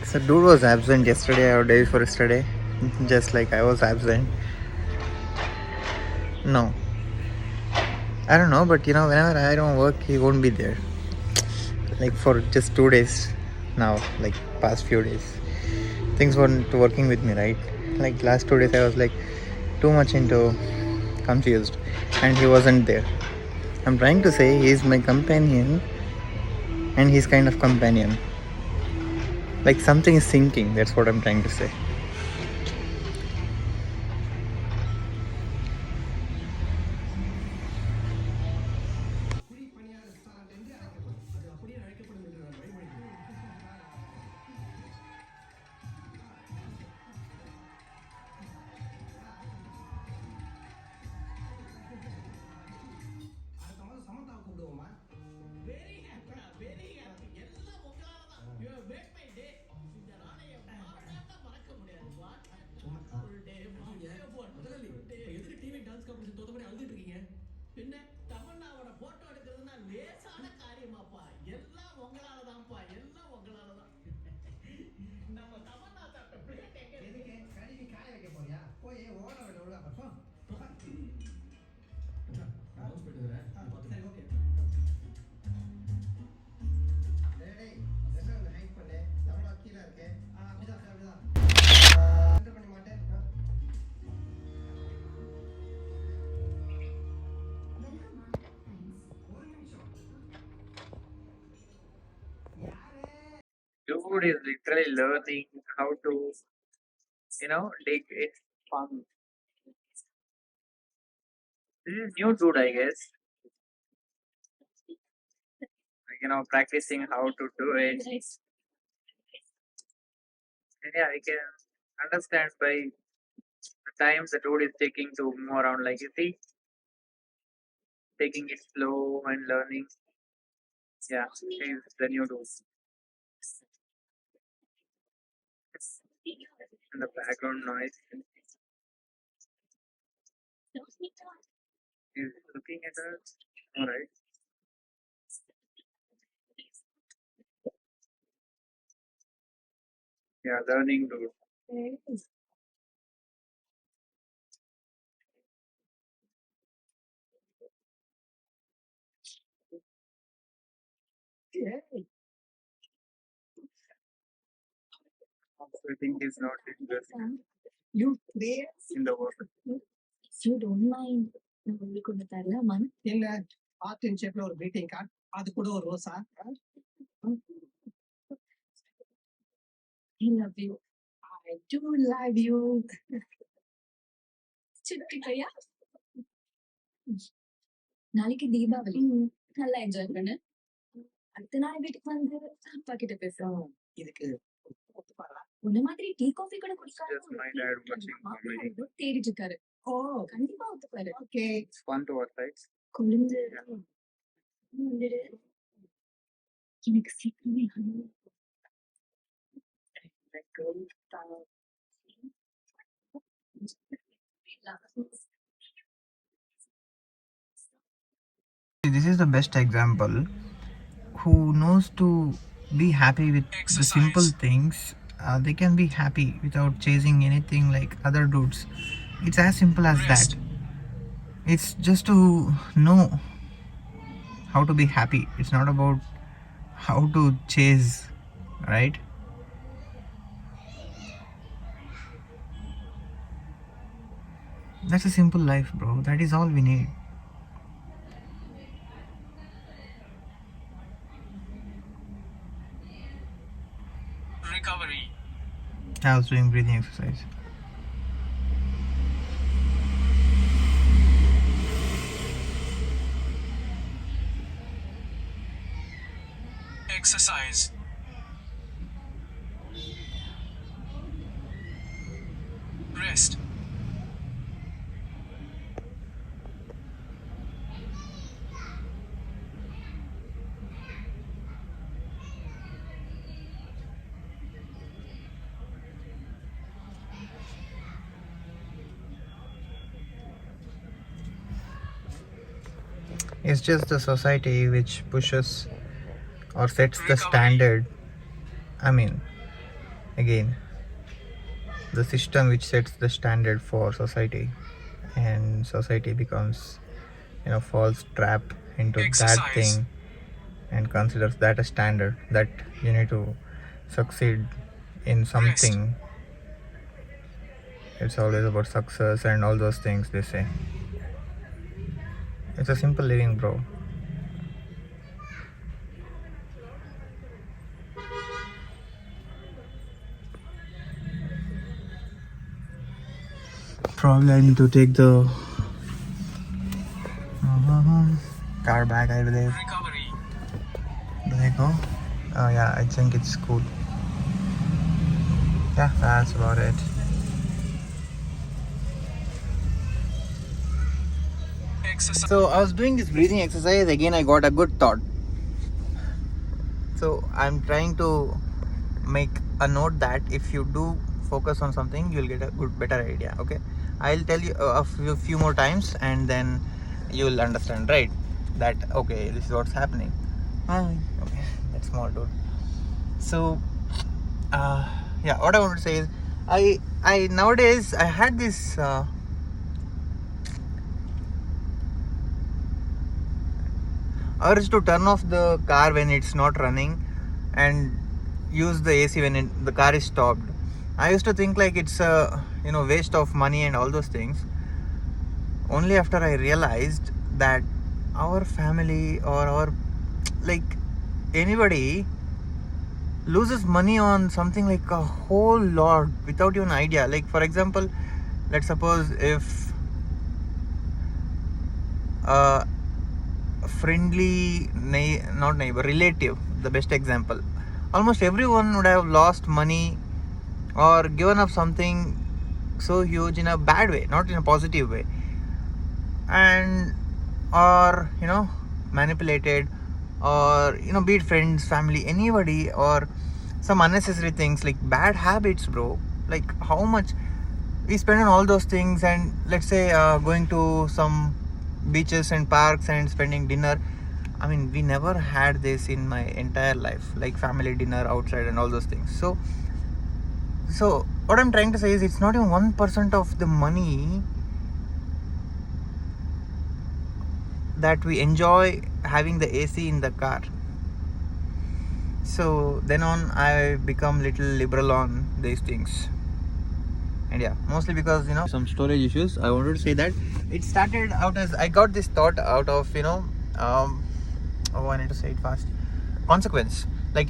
So dude was absent yesterday or day before yesterday, just like I was absent. No, I don't know, but whenever I don't work, he won't be there. Like for just 2 days now, like past few days, things weren't working with me, right? Like last 2 days, I was like too much into confused, and he wasn't there. I'm trying to say he's my companion, and he's kind of companion. Like something is sinking. That's what I'm trying to say. Dude is literally learning how to, take it fun. This is new dude, I guess. Like, practicing how to do it. And yeah, I can understand by the time the dude is taking to move around. Like, you see, taking it slow and learning. Yeah, he's the new dude. And the background noise. He's looking at us. Alright. Yeah, learning dude. I think he's not interested in the work. If you don't mind, நான் உங்களுக்கு ஒண்ணு தரலாமா? I love you. I do love you. சித்தி பையா, நாளைக்கு தீபாவளி. நல்லா enjoy பண்ணு. அடுத்த நாள் வீட்டுக்கு வந்து அப்பா கிட்ட பேசுறோம். உன்ன மாதிரி டீ காஃபி கூட Just my dad watching comedy. குடிக்காம தேடிட்டு இருக்காரு. கண்டிப்பா ஒத்துப்பாரு. It's fun to watch, right? கொழுந்து வந்துடு. எனக்கு சீக்கிரமே honeymoon. Like girl style. This is the best example. Who knows to be happy with the simple things, they can be happy without chasing anything like other dudes. It's as simple as that. It's just to know how to be happy. It's not about how to chase, right? That's a simple life, bro. That is all we need. Recovery. I was doing breathing exercise. Exercise. Rest. It's just the society which pushes or sets the standard. I mean, again, the system which sets the standard for society, and society becomes, falls trap into that Exercise. thing and considers that a standard that you need to succeed in something. It's always about success and all those things they say. It's a simple living, bro. Probably I need to take the car back, I believe. Recovery. Do I go? Oh yeah, I think it's cool. Yeah, that's about it. Exercise. So I was doing this breathing exercise. Again, I got a good thought. So I'm trying to make a note that if you do focus on something, you'll get a better idea. Okay, I'll tell you a few more times, and then you'll understand, right? That okay, this is what's happening. Okay, that's small, dude. So, yeah, what I want to say is, I nowadays I had this. Urge to turn off the car when it's not running and use the AC when the car is stopped. I used to think like it's a waste of money and all those things. Only after I realized that our family or our anybody loses money on something like a whole lot without even idea. Like for example, let's suppose if friendly not neighbor, relative, the best example, almost everyone would have lost money or given up something so huge in a bad way, not in a positive way, and or manipulated, or be it friends, family, anybody, or some unnecessary things like bad habits, bro. Like how much we spend on all those things, and let's say going to some beaches and parks and spending dinner. I mean, we never had this in my entire life, like family dinner outside and all those things. So what I'm trying to say is, it's not even 1% of the money that we enjoy having the AC in the car. So then on, I become little liberal on these things. And yeah, mostly because some storage issues. I wanted to say that it started out as, I got this thought out of I need to say it fast. Consequence, like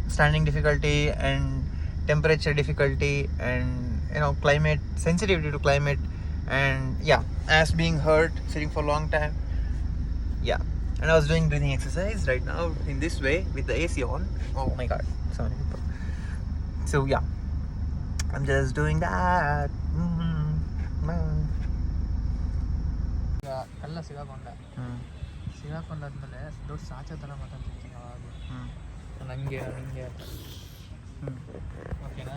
standing difficulty and temperature difficulty, and climate sensitivity to climate, and yeah, as being hurt sitting for a long time. Yeah, and I was doing breathing exercise right now in this way with the AC on. Oh my god, so many people. So yeah, I'm just doing that. ಎಲ್ಲ ಸಿಗಾಕೊಂಡೆ ಸಿಗಾಕೊಂಡಾದ್ಮೇಲೆ ದೊಡ್ಡ ಸಾಚೆ ಥರ ಮಾತಾಡ್ತಿರ್ತೀನಿ ಅವಾಗ ನನಗೆ ಹಿಂಗೆ ಓಕೆನಾ.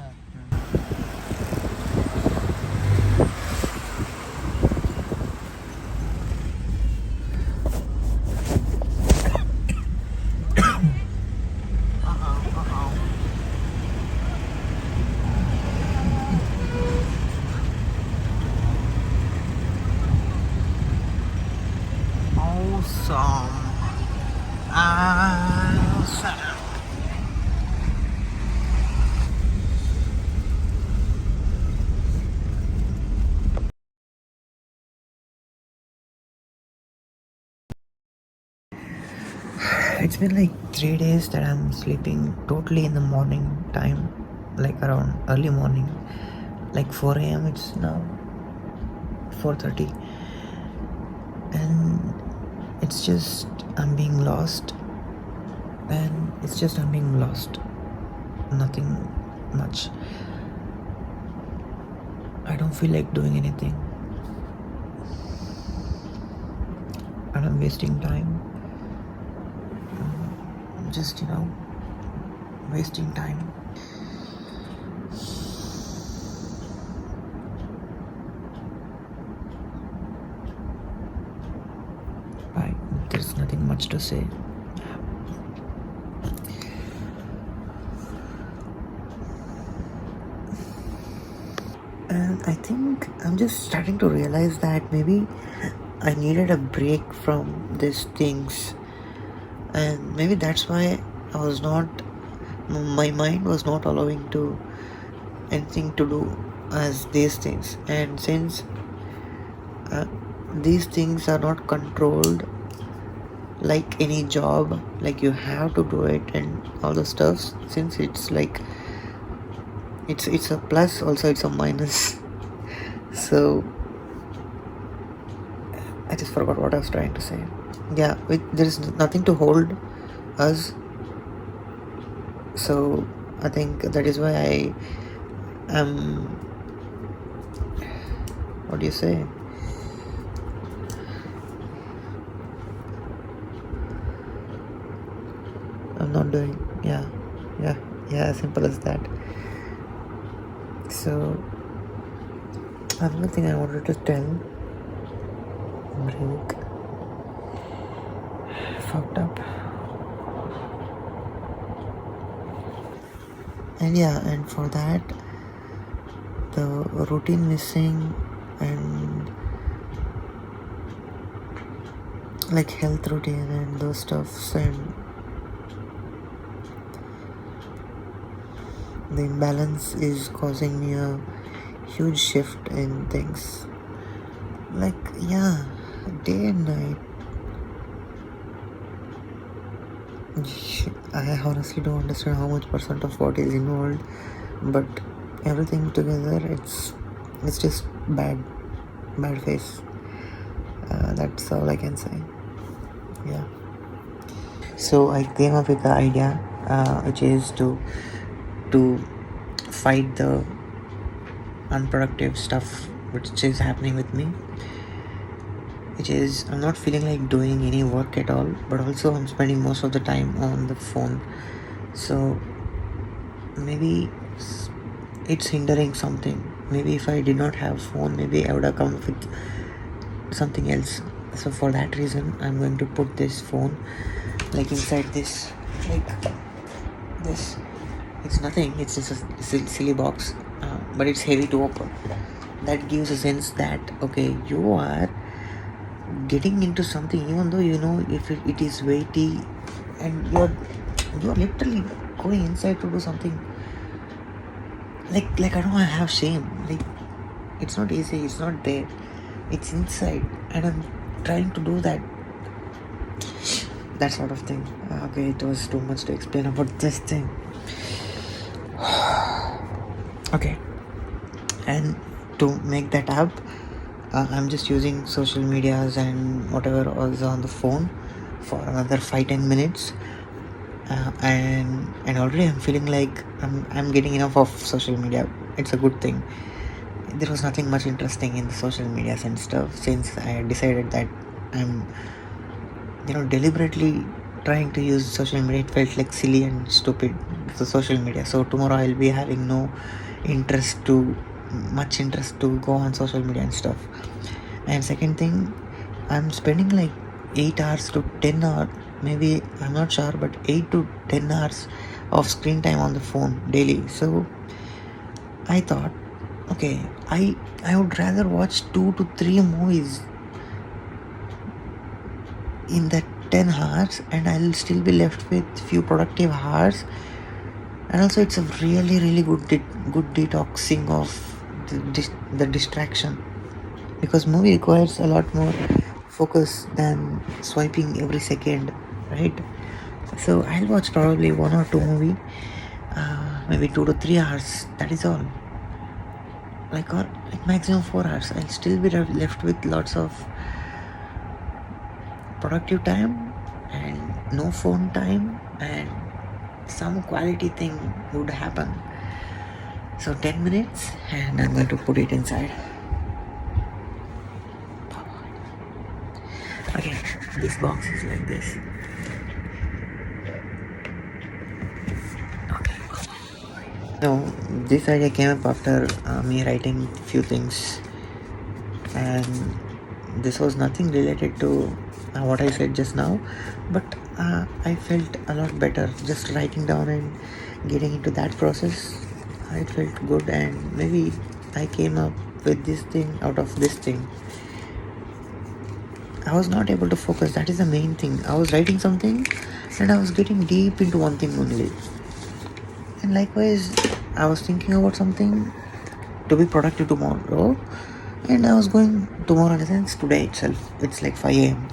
It's been like 3 days that I'm sleeping totally in the morning time, like around early morning, like 4 a.m. It's now 4:30, and it's just I'm being lost, and it's just I'm being lost. Nothing much. I don't feel like doing anything, and I'm wasting time. Just wasting time. There's nothing much to say. And I think I'm just starting to realize that maybe I needed a break from these things, and maybe that's why my mind was not allowing to anything to do as these things. And since these things are not controlled like any job, like you have to do it and all the stuff, since it's like it's a plus, also it's a minus. So I just forgot what I was trying to say. Yeah, there is nothing to hold us, so I think that is why I am, what do you say, I'm not doing, yeah, simple as that. So another thing I wanted to tell, break, fucked up. And yeah, and for that, the routine missing and like health routine and those stuffs, and the imbalance is causing me a huge shift in things. Like, yeah, day and night. I honestly don't understand how much percent of what is involved, but everything together, it's just bad face. That's all I can say. Yeah. So I came up with the idea, which is to fight the unproductive stuff which is happening with me, which is I'm not feeling like doing any work at all, but also I'm spending most of the time on the phone. So maybe it's hindering something. Maybe if I did not have phone, maybe I would have come up with something else. So for that reason, I'm going to put this phone like inside this, like this. It's nothing, it's just a silly box, but it's heavy to open. That gives a sense that, okay, you are getting into something, even though you know if it is weighty, and you're literally going inside to do something. Like I don't have shame. Like, it's not easy, it's not there, it's inside, and I'm trying to do that sort of thing. Okay, it was too much to explain about this thing. Okay, and to make that up, I'm just using social medias and whatever was on the phone for another 5-10 minutes, and already I'm feeling like I'm getting enough of social media. It's a good thing. There was nothing much interesting in the social medias and stuff, since I decided that I'm deliberately trying to use social media. It felt like silly and stupid, the social media. So tomorrow I'll be having no much interest to go on social media and stuff. And second thing, I'm spending like 8 hours to 10 hours, maybe, I'm not sure, but 8 to 10 hours of screen time on the phone daily. So I thought, okay, I would rather watch 2 to 3 movies in that 10 hours, and I'll still be left with few productive hours. And also it's a really good detoxing of the distraction, because movie requires a lot more focus than swiping every second, right? So I'll watch probably 1 or 2 movie, maybe 2 to 3 hours, that is all. Like maximum 4 hours. I'll still be left with lots of productive time and no phone time, and some quality thing would happen. So 10 minutes, and I'm going to put it inside. Okay, this box is like this. Okay. No, this idea came up after me writing few things, and this was nothing related to what I said just now, but I felt a lot better just writing down and getting into that process. It felt good, and maybe I came up with this thing out of this thing. I was not able to focus. That is the main thing. I was writing something and I was getting deep into one thing only. And likewise, I was thinking about something to be productive tomorrow, and I was going tomorrow in the sense today itself. It's like 5 a.m.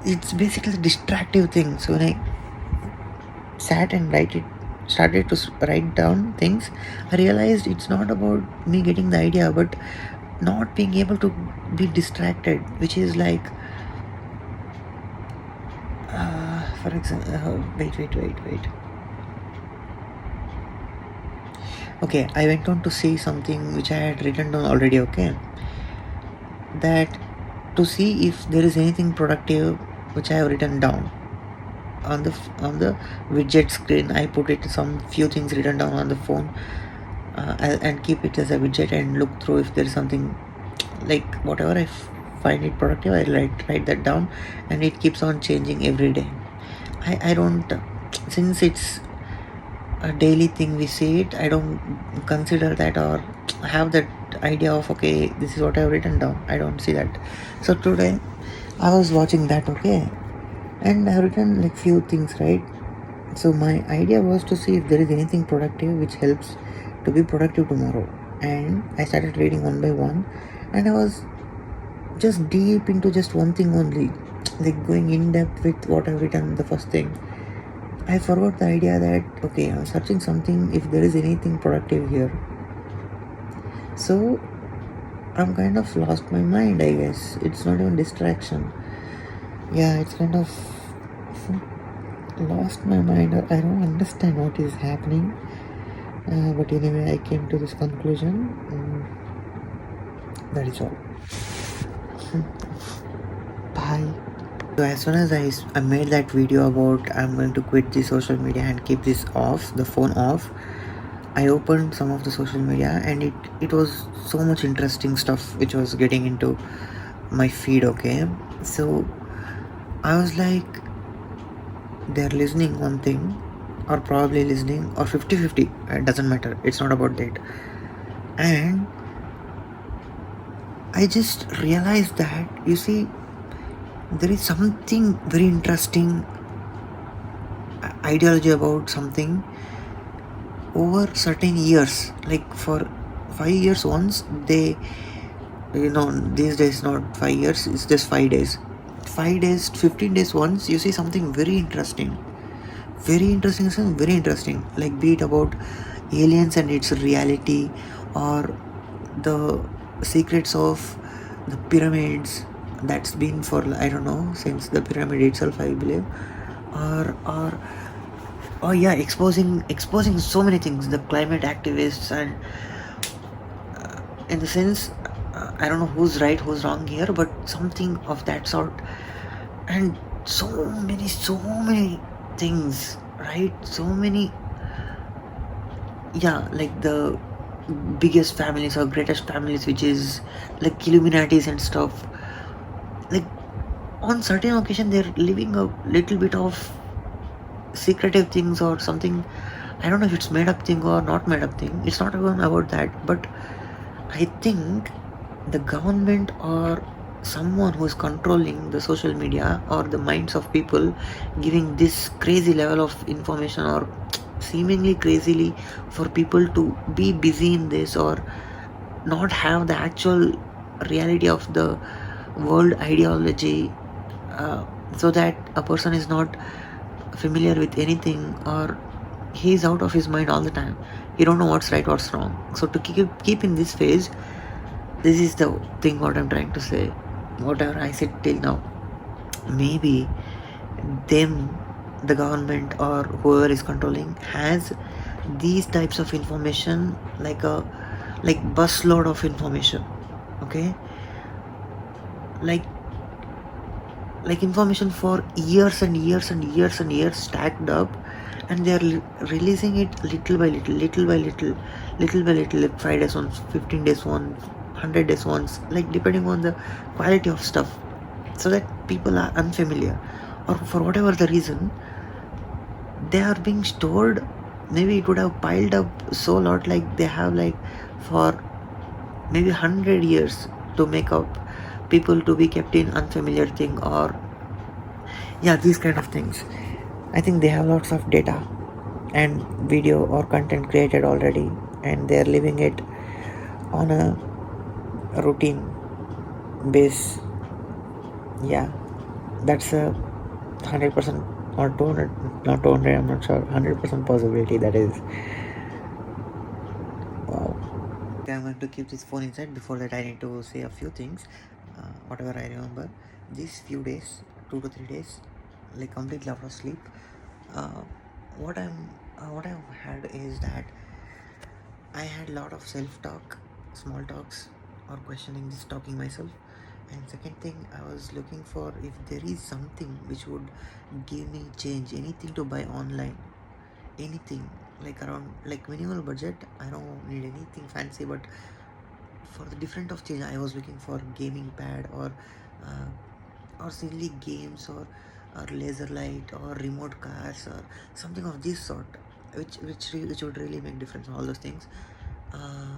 It's basically a distractive thing. So when I sat and started to write down things, I realized it's not about me getting the idea, but not being able to be distracted, which is like, for example, wait. Okay, I went on to say something which I had written down already. Okay, that to see if there is anything productive which I have written down on the widget screen. I put it some few things written down on the phone, and keep it as a widget and look through if there is something like whatever I find it productive. I write that down, and it keeps on changing every day. I don't, since it's a daily thing we see it, I don't consider that or have that idea of okay, this is what I've written down. I don't see that. So today I was watching that, okay, and I've written like few things, right? So my idea was to see if there is anything productive which helps to be productive tomorrow. And I started reading one by one, and I was just deep into just one thing only, like going in depth with what I've written, the first thing. I forgot the idea that okay, I'm searching something if there is anything productive here. So I'm kind of lost my mind, I guess. It's not even distraction. Yeah, it's kind of lost my mind. I don't understand what is happening. But anyway, I came to this conclusion. That is all. Bye. So as soon as I made that video about I'm going to quit the social media and keep this off, the phone off, I opened some of the social media, and it was so much interesting stuff which was getting into my feed, okay? So I was like, they're listening one thing, or probably listening, or 50-50, it doesn't matter, it's not about that. And I just realized that, you see, there is something very interesting ideology about something over certain years, like for 5 years once they, these days not 5 years, it's just 5 days, 15 days once you see something very interesting, like be it about aliens and its reality, or the secrets of the pyramids that's been for, I don't know, since the pyramid itself, I believe, or yeah, exposing so many things, the climate activists, and in the sense, I don't know who's right, who's wrong here, but something of that sort. And so many things, right? So many, yeah, like the biggest families or greatest families, which is like Illuminatis and stuff. Like on certain occasion they're living a little bit of secretive things or something. I don't know if it's made up thing or not made up thing, it's not even about that, but I think the government or someone who is controlling the social media or the minds of people, giving this crazy level of information, or seemingly crazily for people to be busy in this or not have the actual reality of the world ideology, so that a person is not familiar with anything, or he is out of his mind all the time. He don't know what's right, what's wrong. So to keep in this phase, this is the thing what I'm trying to say, whatever I said till now. Maybe them, the government or whoever is controlling, has these types of information, like busload of information, okay, like information for years and years stacked up, and they are releasing it little by little, like 5 days once, 15 days once, 100 days once, like depending on the quality of stuff, so that people are unfamiliar, or for whatever the reason, they are being stored maybe it would have piled up so lot, like they have like for maybe 100 years to make up people to be kept in unfamiliar thing, or yeah, these kind of things. I think they have lots of data and video or content created already, and they're leaving it on a routine base. Yeah, that's a 100% or 200, not 200, I'm not sure, 100% possibility that is. Wow. Okay, I'm going to keep this phone inside. Before that, I need to say a few things. Whatever I remember, these few days, 2 to 3 days, like completely out of sleep. Uh, what I've had is that I had a lot of self-talk, small talks, or questioning, just talking myself. And second thing, I was looking for if there is something which would give me change, anything to buy online, anything like around like minimal budget. I don't need anything fancy, but for the different of change, I was looking for gaming pad or silly games or laser light or remote cars or something of this sort, which would really make difference. All those things. Uh,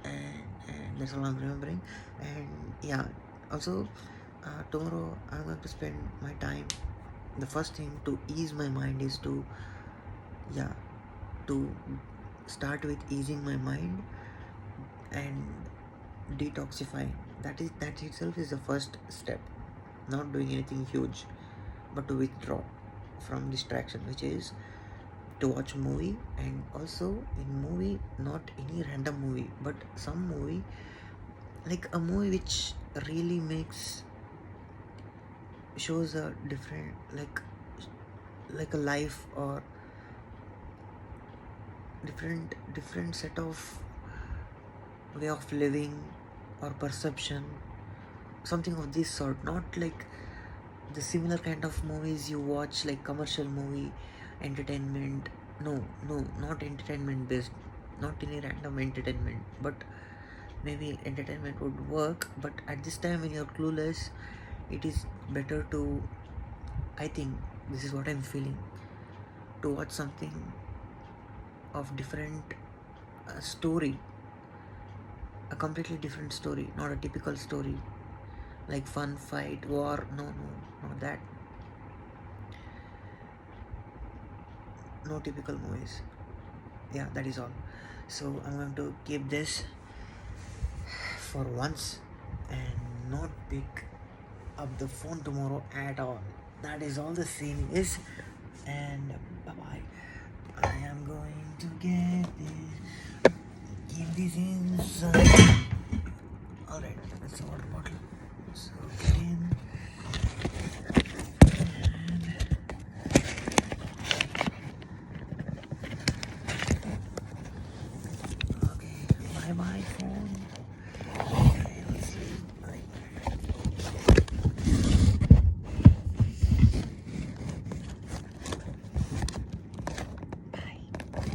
and that's all I'm remembering. And yeah, also tomorrow I'm going to spend my time. The first thing to ease my mind is to to start with easing my mind and detoxifying. That itself is the first step. Not doing anything huge, but to withdraw from distraction, which is to watch movie. And also in movie, not any random movie, but some movie, like a movie which really shows a different, like a life or different set of way of living or perception, something of this sort. Not like the similar kind of movies you watch, like commercial movie, entertainment. No, not entertainment based, not any random entertainment, but maybe entertainment would work, but at this time when you're clueless, it is better to, I think, this is what I'm feeling, to watch something of different story, a completely different story, not a typical story like fun, fight, war. No, not that. No typical movies. Yeah, that is all. So I'm going to keep this for once and not pick up the phone tomorrow at all. That is all the scene is. And bye bye. I am going to get this. Keep this inside. Alright, that's a water bottle. So get in. Okay, bye bye phone.